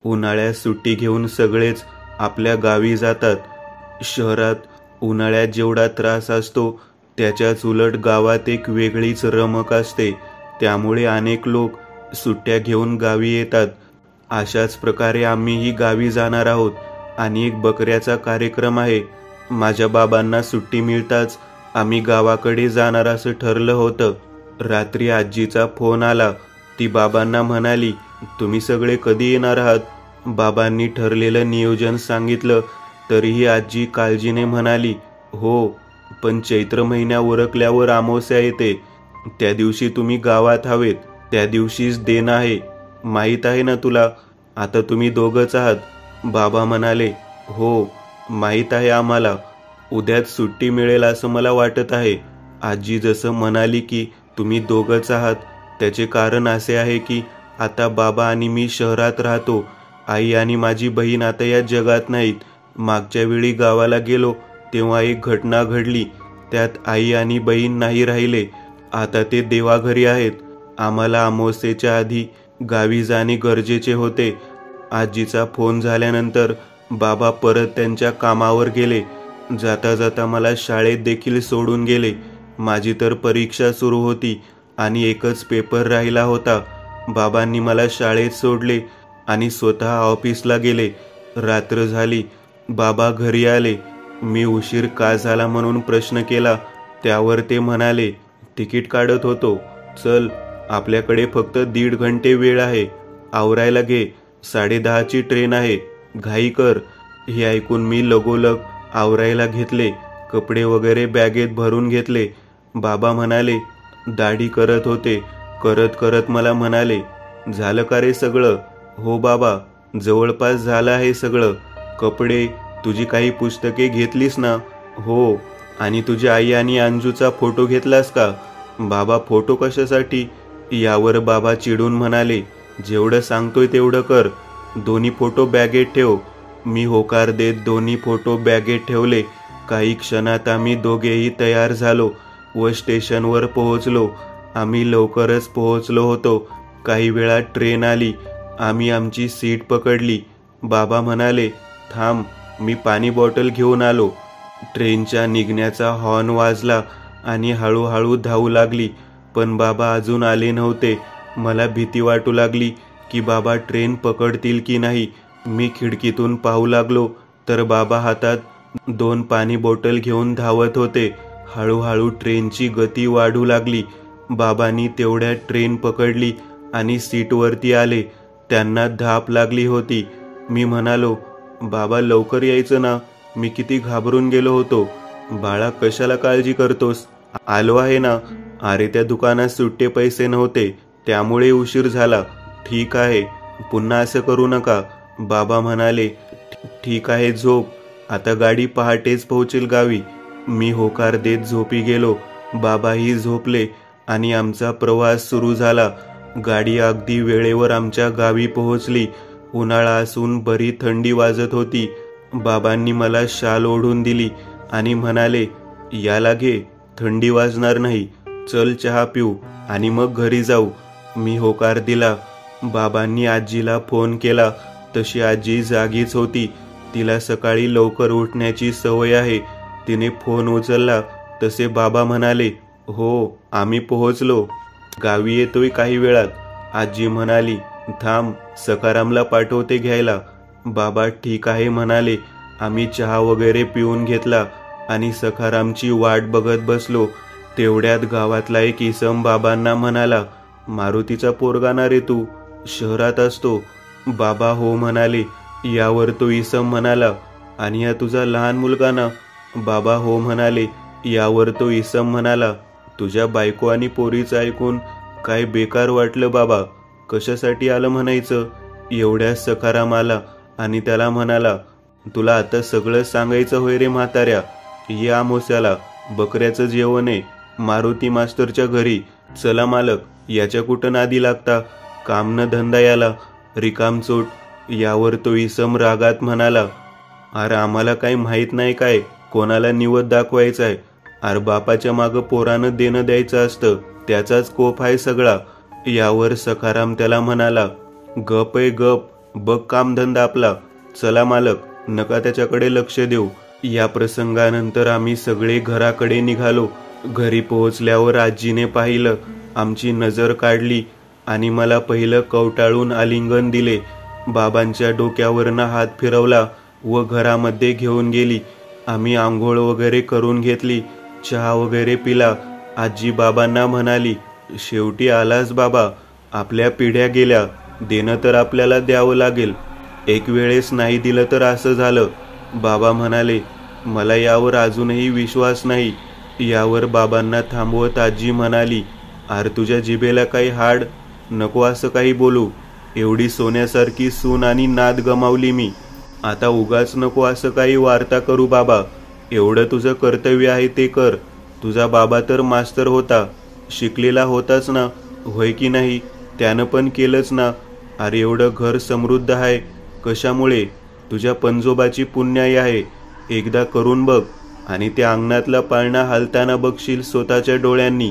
उन्हाळ्यात सुट्टी घेऊन सगळेच आपल्या गावी जातात. शहरात उन्हाळ्यात जेवढा त्रास असतो त्याच्याच उलट गावात एक वेगळीच रमक असते. त्यामुळे अनेक लोक सुट्ट्या घेऊन गावी येतात. अशाच प्रकारे आम्हीही गावी जाणार आहोत आणि एक बकऱ्याचा कार्यक्रम आहे. माझ्या बाबांना सुट्टी मिळताच आम्ही गावाकडे जाणार असं ठरलं होतं. रात्री आजीचा फोन आला. ती बाबांना म्हणाली, तुम्ही सगळे कधी येणार आहात? बाबांनी ठरलेलं नियोजन सांगितलं तरीही आजी काळजीने म्हणाली, हो, पण चैत्र महिन्या उरकल्यावर अमावस्या येते. त्या दिवशी तुम्ही गावात हवेत. त्या दिवशीच देणं आहे. माहीत आहे ना तुला? आता तुम्ही दोघंच आहात. बाबा म्हणाले, हो, माहीत आहे आम्हाला. उद्याच सुट्टी मिळेल असं मला वाटत आहे. आजी जसं म्हणाली की तुम्ही दोघंच आहात, त्याचे कारण असे आहे की आता बाबा आणि मी शहरात राहतो. आई आणि माझी बहीण आता या जगात नाहीत. मागच्या वेळी गावाला गेलो तेव्हा एक घटना घडली. त्यात आई आणि बहीण नाही राहिले. आता ते देवाघरी आहेत. आम्हाला अमावस्येच्या आधी गावी जाणे गरजेचे होते. आजीचा फोन झाल्यानंतर बाबा परत त्यांच्या कामावर गेले. जाता जाता मला शाळेत देखील सोडून गेले. माझी तर परीक्षा सुरू होती आणि एकच पेपर राहिला होता. बाबांनी मला शाळेत सोडले आणि स्वतः ऑफिसला गेले. रात्र झाली. बाबा घरी आले. मी उशीर का झाला म्हणून प्रश्न केला. त्यावर ते म्हणाले, तिकीट काढत होतो. चल, आपल्याकडे फक्त 1.5 घंटे वेळ आहे. आवरायला घे. 10:30ची ट्रेन आहे. घाई कर. हे ऐकून मी लगोलग आवरायला घेतले. कपडे वगैरे बॅगेत भरून घेतले. बाबा म्हणाले, दाढी करत होते. करत करत मला म्हणाले, झालं का रे सगळं? हो बाबा, जवळपास झालं आहे सगळं. कपडे, तुझी काही पुस्तके घेतलीस ना? हो. आणि तुझ्या आई आणि अंजूचा फोटो घेतलास का? बाबा, फोटो कशासाठी? यावर बाबा चिडून म्हणाले, जेवढं सांगतोय तेवढं कर. दोन्ही फोटो बॅगेत ठेव. मी होकार देत दोन्ही फोटो बॅगेत ठेवले. काही क्षणात आम्ही दोघेही तयार झालो व स्टेशनवर पोहोचलो. आम्ही लवकरच पोहोचलो होतो. काही वेळात ट्रेन आली. आम्ही आमची सीट पकडली. बाबा म्हणाले, थांब, मी पाणी बॉटल घेऊन आलो. ट्रेनच्या निघण्याचा हॉर्न वाजला आणि हळूहळू धावू लागली. पण बाबा अजून आले नव्हते. मला भीती वाटू लागली की बाबा ट्रेन पकडतील की नाही. मी खिडकीतून पाहू लागलो तर बाबा हातात 2 पाणी बॉटल घेऊन धावत होते. हळूहळू ट्रेनची गती वाढू लागली. बाबांनी तेवढ्यात ट्रेन पकडली आणि सीटवरती आले. त्यांना धाप लागली होती. मी म्हणालो, बाबा लवकर यायचं ना. मी किती घाबरून गेलो होतो. बाळा, कशाला काळजी करतोस? आलो आहे ना. अरे, त्या दुकानात सुट्टे पैसे नव्हते त्यामुळे उशीर झाला. ठीक आहे, पुन्हा असं करू नका. बाबा म्हणाले, ठीक आहे, झोप. आता गाडी पहाटेच पोहोचेल गावी. मी होकार देत झोपी गेलो. बाबाही झोपले आणि आमचा प्रवास सुरू झाला. गाडी अगदी वेळेवर आमच्या गावी पोहोचली. उन्हाळा असून बरी थंडी वाजत होती. बाबांनी मला शाल ओढून दिली आणि म्हणाले, याला घे, थंडी वाजणार नाही. चल, चहा पिऊ आणि मग घरी जाऊ. मी होकार दिला. बाबांनी आजीला फोन केला. तशी आजी जागीच होती. तिला सकाळी लवकर उठण्याची सवय आहे. तिने फोन उचलला तसे बाबा म्हणाले, हो, आम्ही पोहोचलो. गावी येतोय काही वेळात. आजी म्हणाली, थांब, सखारामला पाठवते घ्यायला. बाबा ठीक आहे म्हणाले. आम्ही चहा वगैरे पिऊन घेतला आणि सखारामची वाट बघत बसलो. तेवढ्यात गावातला एक इसम बाबांना म्हणाला, मारुतीचा पोरगा ना रे तू? शहरात असतो. बाबा हो म्हणाले. यावर तो इसम म्हणाला, आणि हा तुझा लहान मुलगा ना? बाबा हो म्हणाले. यावर तो इसम म्हणाला, तुझ्या बायको आणि पोरीचं ऐकून काय बेकार वाटलं बाबा. कशासाठी आलं म्हणायचं? एवढ्या सखाराम आला आणि त्याला म्हणाला, तुला आता सगळं सांगायचं होय रे म्हाताऱ्या. ये अमावस्याला बकऱ्याचं जेवण आहे मारुती मास्तरच्या घरी. चला मालक, याच्या कुठं नादी लागता? काम न धंदा याला, रिकामचोट. यावर तो इसम रागात म्हणाला, अरे आम्हाला काही माहीत नाही काय कोणाला निवद दाखवायचा आहे? अरे बापाच्या मागं पोरानं देणं द्यायचं असतं, त्याचाच कोप आहे सगळा. यावर सखाराम त्याला म्हणाला, गप आहे गप, बघ कामधंदा आपला. चला मालक, नका त्याच्याकडे लक्ष देऊ. या प्रसंगानंतर आम्ही सगळे घराकडे निघालो. घरी पोहोचल्यावर आजीने पाहिलं, आमची नजर काढली आणि मला पहिलं कवटाळून आलिंगन दिले. बाबांच्या डोक्यावरनं हात फिरवला व घरामध्ये घेऊन गेली. आम्ही आंघोळ वगैरे करून घेतली, चहा वगैरे पिला. आजी बाबांना म्हणाली, शेवटी आलास बाबा, आपल्या पिढ्या गेल्या, देणं तर आपल्याला द्यावं लागेल. एक वेळेस नाही दिलं तर असं झालं. बाबा म्हणाले, मला यावर अजूनही विश्वास नाही. यावर बाबांना थांबवत आजी म्हणाली, अरे तुझ्या जिभेला काही हाड, नको असं काही बोलू. एवढी सोन्यासारखी सून आणि नाद गमावली मी. आता उगाच नको असं काही वार्ता करू बाबा. एवढं तुझं कर्तव्य आहे ते कर. तुझा बाबा तर मास्तर होता, शिकलेला होताच ना, होय की नाही? त्यानं पण केलंच ना. अरे एवढं घर समृद्ध आहे कशामुळे? तुझ्या पंजोबाची पुण्याई आहे. एकदा करून बघ आणि त्या अंगणातला पाळणा हालताना बघशील स्वतःच्या डोळ्यांनी.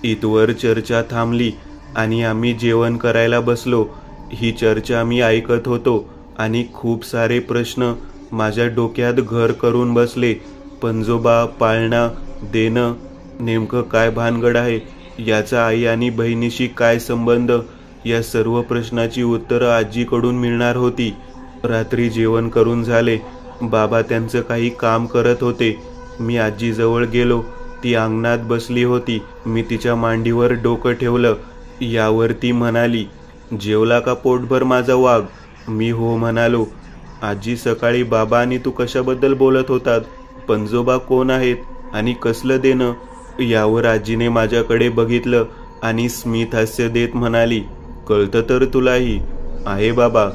इथवर चर्चा थांबली आणि आम्ही जेवण करायला बसलो. ही चर्चा मी ऐकत होतो आणि खूप सारे प्रश्न माझ्या डोक्यात घर करून बसले. पंजोबा, पाळणा, देणं, नेमकं काय भानगड आहे? याचा आई आणि बहिणीशी काय संबंध? या सर्व प्रश्नाची उत्तरं आजीकडून मिळणार होती. रात्री जेवण करून झाले. बाबा त्यांचं काही काम करत होते. मी आजीजवळ गेलो. ती अंगणात बसली होती. मी तिच्या मांडीवर डोकं ठेवलं. यावर ती म्हणाली, जेवला का पोटभर माझा वाघ? मी हो म्हणालो. आजी, सकाळी बाबा आणि तू कशाबद्दल बोलत होतात? पंजोबा कोण आहेत आणि कसलं देणं? यावर आजीने माझ्याकडे बघितलं आणि स्मित हास्य देत म्हणाली, कळतं तर तुलाही? आहे बाबा,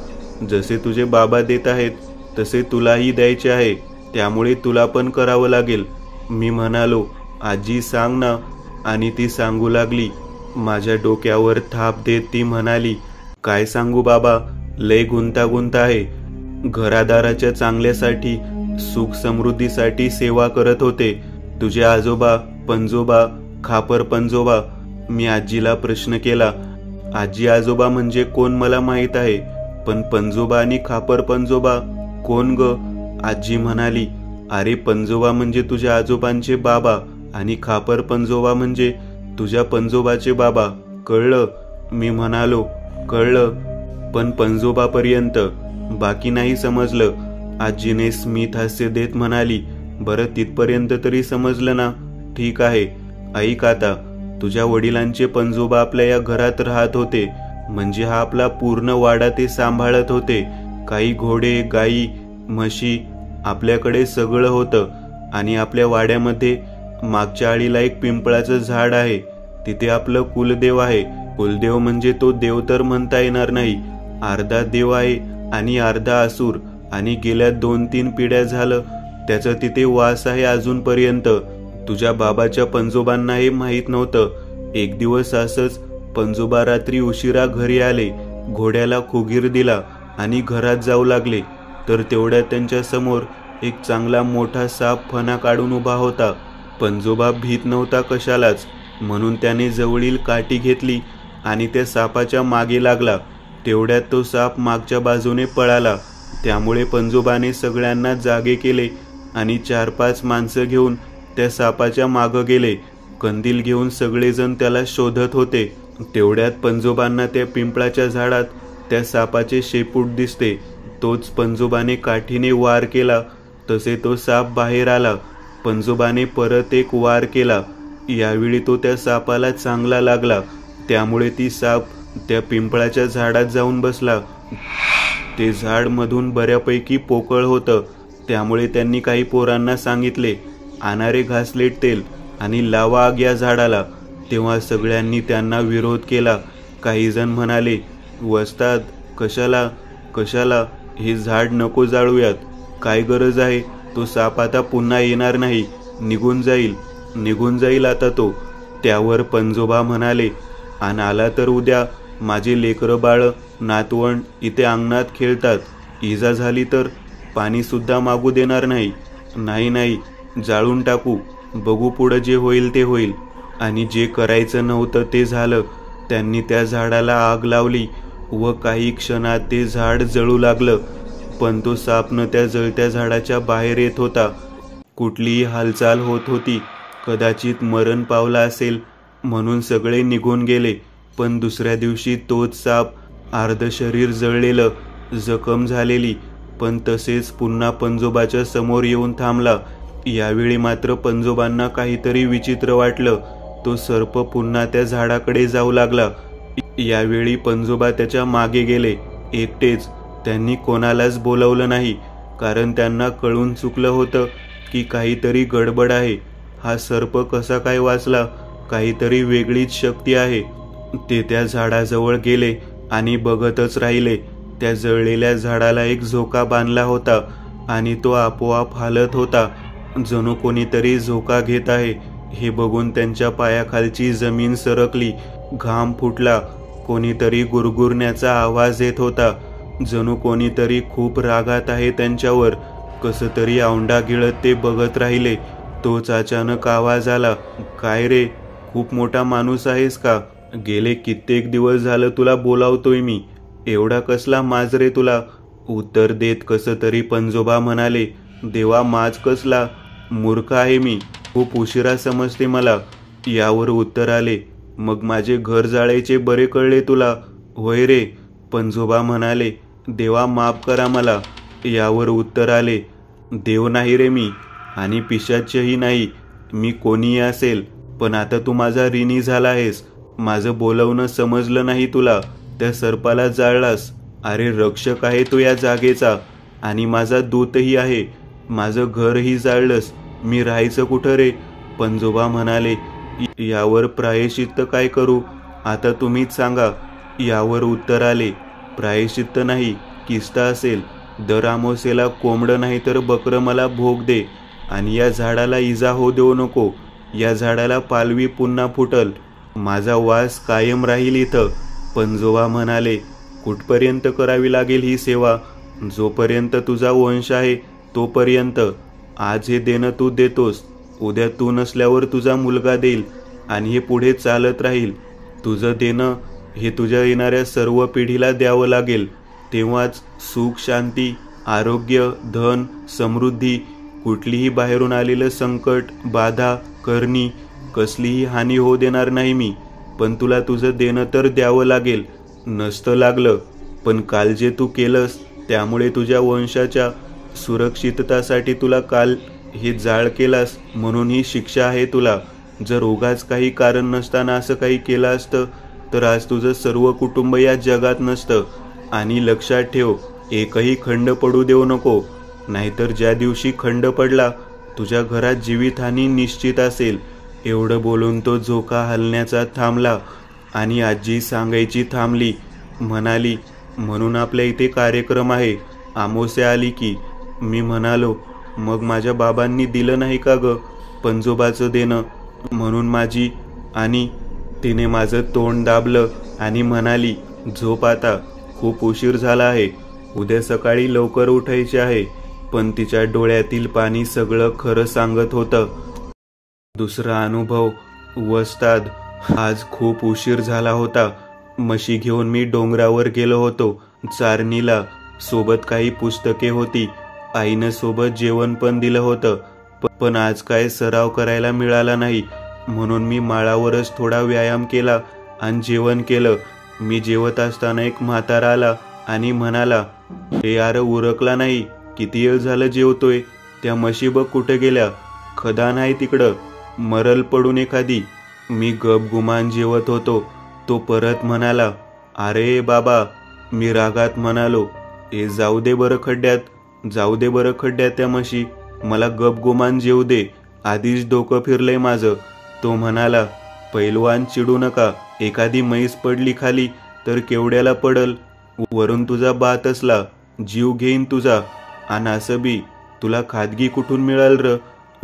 जसे तुझे बाबा देत आहेत तसे तुलाही द्यायचे आहे, त्यामुळे तुला पण करावं लागेल. मी म्हणालो, आजी सांग ना. आणि ती सांगू लागली. माझ्या डोक्यावर थाप देत ती म्हणाली, काय सांगू बाबा, लय गुंतागुंत आहे. घरादाराच्या चांगल्यासाठी, सुख समृद्धीसाठी सेवा करत होते. तुझे आजोबा, पंजोबा, खापर पंजोबा. मी आजीला प्रश्न केला. आजी, आजोबा म्हणजे कोण मला माहीत आहे, पण पंजोबा आणि खापर पंजोबा कोण ग? आजी म्हणाली, अरे पंजोबा म्हणजे तुझ्या आजोबांचे बाबा आणि खापर पंजोबा म्हणजे तुझ्या पंजोबाचे बाबा. कळलं? मी म्हणालो, कळलं, पण पंजोबापर्यंत, बाकी नाही समजलं. आजीने स्मित हास्य देत म्हणाली, बरं तिथपर्यंत तरी समजलं ना? ठीक आहे, ऐक आता. तुझ्या वडिलांचे पंजोबा आपल्या या घरात राहत होते, म्हणजे हा आपला पूर्ण वाडा ते सांभाळत होते. काही घोडे, गाई, म्हशी, आपल्याकडे सगळं होतं. आणि आपल्या वाड्यामध्ये मागच्या आळीला एक पिंपळाचं झाड आहे. तिथे आपलं कुलदेव आहे. कुलदेव म्हणजे तो देव तर म्हणता येणार नाही, अर्धा देव आहे आणि अर्धा असुर. आणि गेल्या 2-3 पिढ्या झालं त्याचा तिथे वास आहे अजूनपर्यंत. तुझ्या बाबाच्या पंजोबांना हे माहीत नव्हतं. एक दिवस असंच पंजोबा रात्री उशिरा घरी आले. घोड्याला खुगीर दिला आणि घरात जाऊ लागले, तर तेवढ्यात त्यांच्या समोर एक चांगला मोठा साप फणा काढून उभा होता. पंजोबा भीत नव्हता कशालाच, म्हणून त्याने जवळील काठी घेतली आणि त्या सापाच्या मागे लागला. तेवढ्यात तो साप मागच्या बाजूने पळाला. त्यामुळे पंजोबाने सगळ्यांना जागे केले आणि 4-5 माणसं घेऊन त्या सापाच्या मागं गेले. कंदील घेऊन सगळेजण त्याला शोधत होते. तेवढ्यात पंजोबांना त्या पिंपळाच्या झाडात त्या सापाचे शेपूट दिसते. तोच पंजोबाने काठीने वार केला तसे तो साप बाहेर आला. पंजोबाने परत एक वार केला. यावेळी तो त्या सापाला चांगला लागला. त्यामुळे ती साप त्या पिंपळाच्या झाडात जाऊन बसला. ते झाड मधून बऱ्यापैकी पोकळ होतं. त्यामुळे त्यांनी काही पोरांना सांगितले, आणारे घासलेट तेल आणि लावा आग या झाडाला. तेव्हा सगळ्यांनी त्यांना विरोध केला. काही जण म्हणाले, वस्ताद, कशाला कशाला, हे झाड नको जाळूयात. काय गरज आहे? तो साप आता पुन्हा येणार नाही, निघून जाईल आता तो. त्यावर पंजोबा म्हणाले, आणि आला तर उद्या माझे लेकरं बाळ, नातवंड इथे अंगणात खेळतात. इजा झाली तर पाणी सुद्धा मागू देणार नाही. नाही, जाळून टाकू. बघू पुढं जे होईल ते होईल. आणि जे करायचं नव्हतं ते झालं. त्यांनी त्या झाडाला आग लावली. व काही क्षणात ते झाड जळू लागलं. पण तो साप न त्या जळत्या झाडाच्या बाहेर येत होता. कुठलीही हालचाल होत होती. कदाचित मरण पावला असेल म्हणून सगळे निघून गेले. पण दुसऱ्या दिवशी तोच साप, अर्ध शरीर जळलेलं, जखम झालेली, पण तसेच पुन्हा पंजोबाच्या समोर येऊन थांबला. यावेळी मात्र पंजोबांना काहीतरी विचित्र वाटलं. तो सर्प पुन्हा त्या झाडाकडे जाऊ लागला. यावेळी पंजोबा त्याच्या मागे गेले, एकटेच. त्यांनी कोणालाच बोलवलं नाही, कारण त्यांना कळून चुकलं होतं की काहीतरी गडबड आहे. हा सर्प कसा काय वाचला? काहीतरी वेगळीच शक्ती आहे. ते त्या झाडाजवळ गेले आणि बघतच राहिले. त्या जळलेल्या झाडाला एक झोका बांधला होता आणि तो आपोआप हालत होता, जणू कोणीतरी झोका घेत आहे. हे बघून त्यांच्या पायाखालची जमीन सरकली, घाम फुटला. कोणीतरी गुरगुरण्याचा आवाज येत होता, जणू कोणीतरी खूप रागात आहे त्यांच्यावर. कसं तरी औंढा गिळत ते बघत राहिले. तोच अचानक आवाज आला, काय रे, खूप मोठा माणूस आहेस का? गेले कित्येक दिवस झालं तुला बोलावतोय मी. एवढा कसला माज रे तुला? उत्तर देत कसं तरी पंजोबा म्हणाले, देवा, माज कसला? मूर्ख आहे मी. खूप उशिरा समजते मला. यावर उत्तर आले, मग माझे घर जाळायचे बरे कळले तुला? होय रे. पंजोबा म्हणाले, देवा, माफ करा मला. यावर उत्तर आले, देव नाही रे मी, आणि पिशाचही नाही. मी कोणीही असेल, पण आता तू माझा ऋणी झाला आहेस. माझं बोलवणं समजलं नाही तुला. त्या सर्पाला जाळलास. अरे, रक्षक आहे तो या जागेचा, आणि माझा दूतही आहे. माझं घरही जाळलंस. मी राहायचं कुठं रे? पंजोबा म्हणाले, यावर प्रायश्चित्त काय करू? आता तुम्हीच सांगा. यावर उत्तर आले, प्रायश्चित्त नाही, किस्त असेल. दर अमावस्येला कोंबडं नाही तर बकरं मला भोग दे, आणि या झाडाला इजा होऊ देऊ नको. या झाडाला पालवी पुन्हा फुटल. माझा वास कायम राहील इथं. पंजोबा म्हणाले, कुठपर्यंत करावी लागेल ही सेवा? जोपर्यंत तुझा वंश आहे तोपर्यंत. आज हे देणं तू देतोस, उद्या तू नसल्यावर तुझा मुलगा देईल, आणि हे पुढे चालत राहील. तुझं देणं हे तुझ्या येणाऱ्या सर्व पिढीला द्यावं लागेल. तेव्हाच सुख, शांती, आरोग्य, धन, समृद्धी, कुठलीही बाहेरून आलेलं संकट, बाधा, करणी, कसलीही हानी होऊ देणार नाही मी. पण तुला तुझं देणं तर द्यावं लागेल. नसतं लागलं, पण काल जे तू केलंस त्यामुळे तुझ्या वंशाच्या सुरक्षिततासाठी तुला काल हे जाळ केलास, म्हणून ही शिक्षा आहे तुला. जर उगाच काही कारण नसताना असं काही केलं असतं तर आज तुझं सर्व कुटुंब या जगात नसतं. आणि लक्षात ठेव, एकही खंड पडू देऊ नको, नाहीतर ज्या दिवशी खंड पडला तुझ्या घरात जीवितहानी निश्चित असेल. एवढं बोलून तो झोका हलण्याचा थांबला आणि आजी सांगायची थांबली. म्हणाली, म्हणून आपल्या इथे कार्यक्रम आहे अमावस्या आली की. मी म्हणालो, मग माझ्या बाबांनी दिलं नाही का ग पंजोबाचं देणं? म्हणून माझी. आणि तिने माझं तोंड दाबलं आणि म्हणाली, झोप आता, खूप उशीर झाला आहे. उद्या सकाळी लवकर उठायचे आहे. पण तिच्या डोळ्यातील पाणी सगळं खरं सांगत होतं. दुसरा अनुभव. वस्ताद. आज खूप उशीर झाला होता. म्हशी घेऊन मी डोंगरावर गेलो होतो चारणीला. सोबत काही पुस्तके होती. आईनं सोबत जेवण पण दिलं होतं. पण आज काय सराव करायला मिळाला नाही, म्हणून मी माळावरच थोडा व्यायाम केला आणि जेवण केलं. मी जेवत असताना एक म्हातारा आला आणि म्हणाला, हे यार, उरकला नाही? किती वेळ झालं जेवतोय? त्या म्हशी बघ कुठे गेल्या. खदान आहे तिकडं, मरल पडून एखादी. मी गपगुमान जेवत होतो. तो परत म्हणाला, अरे बाबा. मी रागात म्हणालो, हे जाऊ दे बरं खड्ड्यात, जाऊ दे बरं खड्ड्यात त्या म्हशी. मला गपगुमान जेवू दे, आधीच डोकं फिरलंय माझं. तो म्हणाला, पैलवान, चिडू नका. एखादी म्हैस पडली खाली तर केवढ्याला पडल? वरून तुझा बात असला, जीव घेईन तुझा. आणि असं बी तुला खादगी कुठून मिळाल र?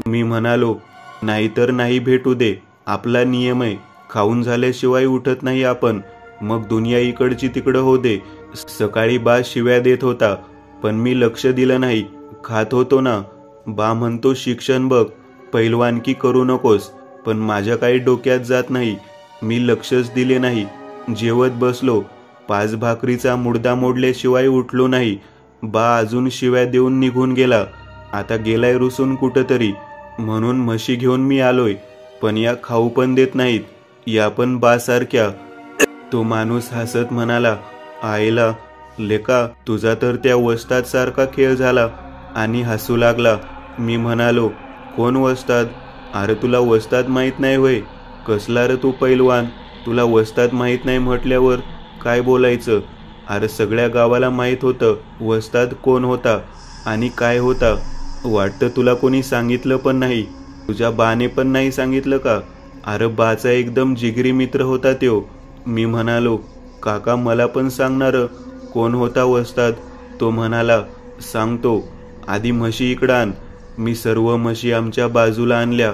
मी म्हणालो, नाहीतर नाही भेटू दे. आपला नियम आहे, खाऊन झाल्याशिवाय उठत नाही आपण. मग दुनिया इकडची तिकडं हो दे. सकाळी बा शिव्या देत होता, पण मी लक्ष दिलं नाही. खात होतो ना. बा म्हणतो, शिक्षण बघ, पैलवानकी करू नकोस. पण माझ्या काही डोक्यात जात नाही. मी लक्षच दिले नाही. जेवत बसलो. 5 भाकरीचा मुर्दा मोडल्याशिवाय उठलो नाही. बा अजून शिव्या देऊन निघून गेला. आता गेलाय रुसून कुठंतरी, म्हणून म्हशी घेऊन मी आलोय. पण या खाऊ पण देत नाहीत, या पण बा सारख्या. तो माणूस हसत म्हणाला, आईला लेका, तुझा तर त्या वस्ताद सारखा खेळ झाला. आणि हसू लागला. मी म्हणालो, कोण वस्ताद? अरे तुला वस्ताद माहीत नाही होय? कसला रे तू पैलवान? तुला वस्ताद माहीत नाही म्हटल्यावर काय बोलायचं? अरे सगळ्या गावाला माहीत होतं वस्ताद कोण होता आणि काय होता. वाटतं तुला कोणी सांगितलं पण नाही. तुझ्या बाने पण नाही सांगितलं का? अरे बाचा एकदम जिगरी मित्र होता त्यो. मी म्हणालो, काका मला पण सांगणार कोण होता वस्ताद? तो म्हणाला, सांगतो, आधी म्हशी इकडं आण. मी सर्व म्हशी आमच्या बाजूला आणल्या.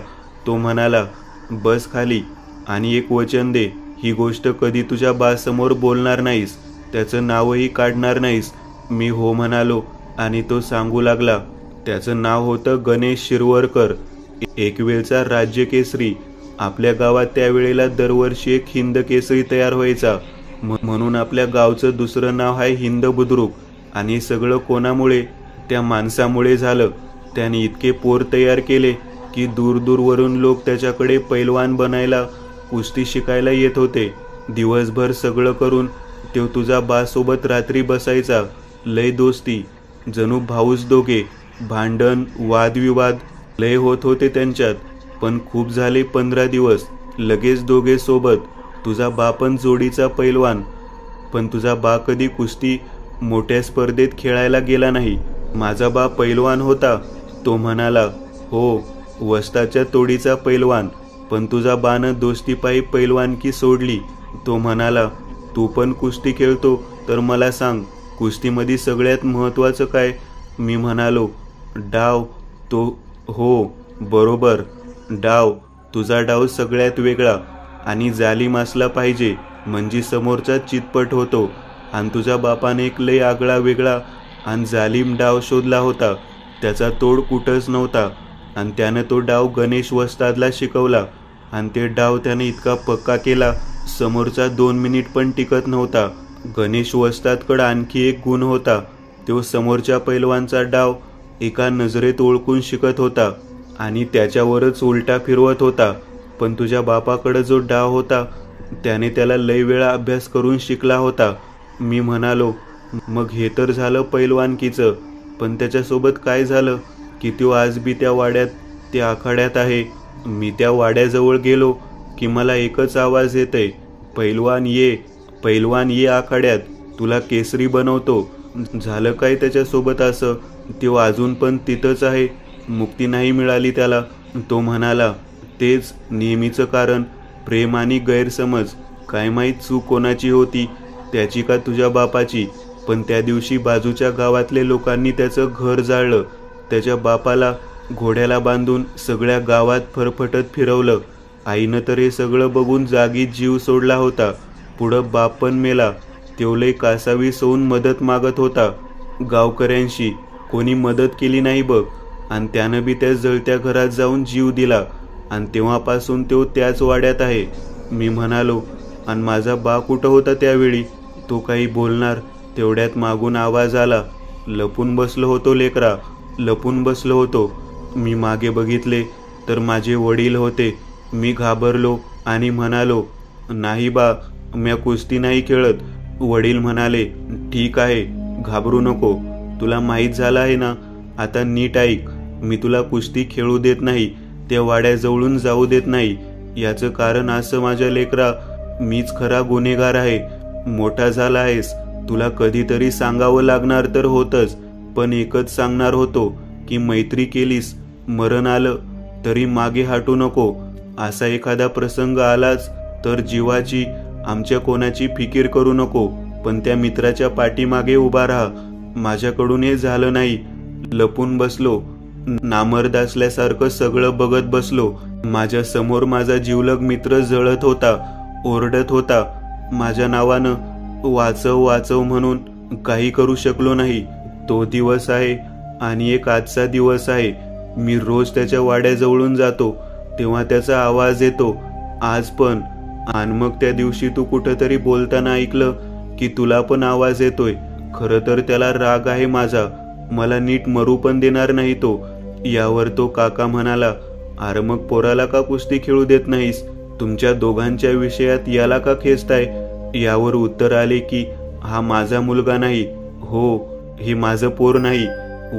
तो म्हणाला, बस खाली आणि एक वचन दे, ही गोष्ट कधी तुझ्या बासमोर बोलणार नाहीस, त्याचं नावही काढणार नाहीस. मी हो म्हणालो आणि तो सांगू लागला. त्याचं नाव होतं गणेश शिरवरकर, एक वेळचा राज्यकेसरी. आपल्या गावात त्यावेळेला दरवर्षी एक हिंद केसरी तयार व्हायचा, म्हणून आपल्या गावचं दुसरं नाव आहे हिंद बुद्रुक. आणि सगळं कोणामुळे? त्या माणसामुळे झालं. त्याने इतके पोर तयार केले की दूरदूरवरून लोक त्याच्याकडे पैलवान बनायला, कुस्ती शिकायला येत होते. दिवसभर सगळं करून तो तुझा बासोबत रात्री बसायचा. लय दोस्ती, जणू भाऊच दोघे. भांडण वादविवाद लय होत होते त्यांच्यात. पण खूप झाले 15 दिवस, लगेच दोघे सोबत. तुझा बा पण जोडीचा पैलवान. पण तुझा बा कधी कुस्ती मोठ्या स्पर्धेत खेळायला गेला नाही. माझा बा पैलवान होता. तो म्हणाला, हो, वस्ताच्या तोडीचा पैलवान. पण तुझा बानं दोस्तीपायी पैलवानकी सोडली. तो म्हणाला, तू पण कुस्ती खेळतो तर मला सांग, कुस्तीमध्ये सगळ्यात महत्त्वाचं काय? मी म्हणालो, डाव. तो, हो बरोबर, डाव. तुझा डाव सगळ्यात वेगळा आणि जालीम असला पाहिजे, म्हणजे समोरचा चितपट होतो. आणि तुझ्या बापाने एक लय आगळा वेगळा आणि जालीम डाव शोधला होता. त्याचा तोड कुठंच नव्हता. आणि त्यानं तो डाव गणेश वस्तादला शिकवला. आणि ते डाव त्याने इतका पक्का केला, समोरचा 2 मिनिट पण टिकत नव्हता. गणेश वस्तादकडं आणखी एक गुण होता. तो समोरच्या पैलवानचा डाव एका नजरेत ओळखून शिकत होता आणि त्याच्यावरच उलटा फिरवत होता. पण तुझ्या बापाकडं जो डाव होता त्याने त्याला लय वेळा अभ्यास करून शिकला होता. मी म्हणालो, मग हे तर झालं पैलवानकीचं, पण त्याच्यासोबत काय झालं की तो आज बी त्या वाड्यात, त्या आखाड्यात आहे. मी त्या वाड्याजवळ गेलो की मला एकच आवाज येतय, पैलवान ये, पैलवान ये आखाड्यात, तुला केसरी बनवतो. झालं काय त्याच्यासोबत असं? तो अजून पण तिथंच आहे, मुक्ती नाही मिळाली त्याला. तो म्हणाला, तेच नेहमीचं कारण, प्रेम आणि गैरसमज. काय माहीत चूक कोणाची होती, त्याची का तुझ्या बापाची. पण त्या दिवशी बाजूच्या गावातले लोकांनी त्याचं घर जाळलं. त्याच्या बापाला घोड्याला बांधून सगळ्या गावात फरफटत फिरवलं. आईनं तर हे सगळं बघून जागीच जीव सोडला होता. पुढं बाप पण मेला. तो लय कासावीस होऊन मदत मागत होता गावकऱ्यांशी. कोणी मदत केली नाही बघ. आणि त्यानं बी त्या जळत्या घरात जाऊन जीव दिला. आणि तेव्हापासून तो त्याच वाड्यात आहे. मी म्हणालो, आणि माझा बा कुठं होता त्यावेळी? तो काही बोलणार तेवढ्यात मागून आवाज आला, लपून बसलो होतो लेकरा, लपून बसलो होतो. मी मागे बघितले तर माझे वडील होते. मी घाबरलो आणि म्हणालो, नाही बा, म्या कुस्ती नाही खेळत. वडील म्हणाले, ठीक आहे, घाबरू नको. तुला माहीत झालं आहे ना, आता नीट ऐक. मी तुला कुस्ती खेळू देत नाही, त्या वाड्याजवळून जाऊ देत नाही. याचं कारण असं, माझ्या लेकरा, मीच खरा गुन्हेगार आहे. मोठा झाला आहेस, तुला कधीतरी सांगावं लागणार तर होतंच. पण एकच सांगणार होतो की मैत्री केलीस, मरण आलं तरी मागे हटू नको. असा एखादा प्रसंग आलाच तर जीवाची, आमच्या कोणाची फिकीर करू नको, पण त्या मित्राच्या पाठीमागे उभा राहा. माझ्याकडून हे झालं नाही. लपून बसलो, नामर्द असल्यासारखं सगळं बघत बसलो. माझ्या समोर माझा जीवलग मित्र जळत होता, ओरडत होता माझ्या नावानं, वाचव वाचव म्हणून. काही करू शकलो नाही. तो दिवस आहे आणि एक आजचा दिवस आहे. मी रोज त्याच्या वाड्याजवळून जातो तेव्हा त्याचा आवाज येतो, आज पण. आणि मग त्या दिवशी तू कुठंतरी बोलताना ऐकलं की तुला पण आवाज येतोय. खरं तर त्याला राग आहे माझा, मला नीट मरू पण देणार नाही तो. यावर तो काका म्हणाला, अरे मग पोराला का कुस्ती खेळू देत नाहीस? तुमच्या दोघांच्या विषयात याला का खेचताय? यावर उत्तर आले की हा माझा मुलगा नाही, हो हे माझं पोर नाही.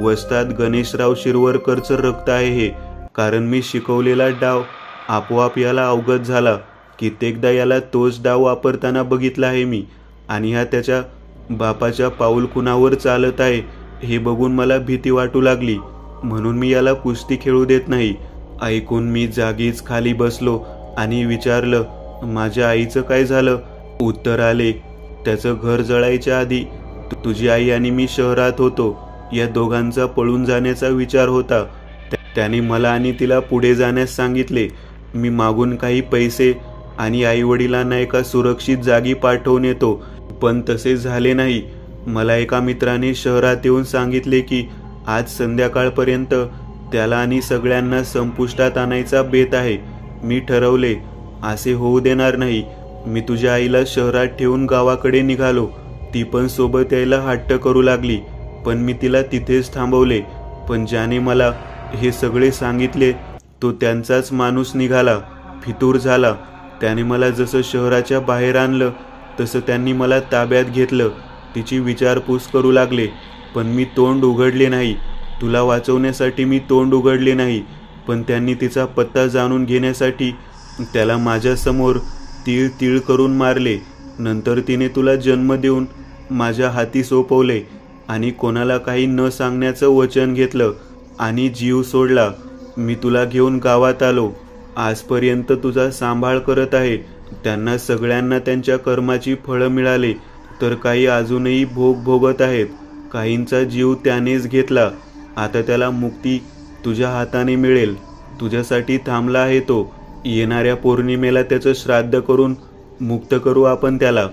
वस्ताद गणेशराव शिरवरकरचं रक्त आहे हे. कारण मी शिकवलेला डाव आपोआप याला अवगत झाला. कित्येकदा याला तोच डाव वापरताना बघितला आहे मी. आणि हा त्याच्या बापाच्या पाऊलखुणावर चालत आहे हे बघून मला भीती वाटू लागली. म्हणून मी याला कुस्ती खेळू देत नाही. ऐकून मी जागीच खाली बसलो आणि विचारलं, माझ्या आईचं काय झालं? उत्तर आले, त्याचं घर जळायच्या आधी तुझी आई आणि मी शहरात होतो. या दोघांचा पळून जाण्याचा विचार होता. त्याने मला आणि तिला पुढे जाण्यास सांगितले. मी मागून काही पैसे आणि आई वडिलांना एका सुरक्षित जागी पाठवून येतो, पण तसे झाले नाही. मला एका मित्राने शहरात येऊन सांगितले की आज संध्याकाळपर्यंत त्याला आणि सगळ्यांना संपुष्टात आणायचा बेत आहे. मी ठरवले, असे होऊ देणार नाही. मी तुझ्या आईला शहरात ठेवून गावाकडे निघालो. ती पण सोबत यायला हट्ट करू लागली, पण मी तिला तिथेच थांबवले. पण ज्याने मला हे सगळे सांगितले तो त्यांचाच माणूस निघाला, फितूर झाला. त्याने मला जसं शहराच्या बाहेर आणलं तसं त्यांनी मला ताब्यात घेतलं. तिची विचारपूस करू लागले, पण मी तोंड उघडले नाही. तुला वाचवण्यासाठी मी तोंड उघडले नाही, पण त्यांनी तिचा पत्ता जाणून घेण्यासाठी त्याला माझ्यासमोर तीळ तीळ करून मारले. नंतर तिने तुला जन्म देऊन माझ्या हाती सोपवले आणि कोणाला काही न सांगण्याचं वचन घेतलं आणि जीव सोडला. मी तुला घेऊन गावात आलो. आजपर्यंत तुझा सांभाळ करत आहे. त्यांना सगळ्यांना त्यांच्या कर्माची फळं मिळाले, तर काही अजूनही भोग भोगत आहेत. काहींचा जीव त्यानेच घेतला. आता त्याला मुक्ती तुझ्या हाताने मिळेल. तुझ्यासाठी थांबला आहे तो. येणाऱ्या पौर्णिमेला त्याचं श्राद्ध करून मुक्त करू आपण त्याला.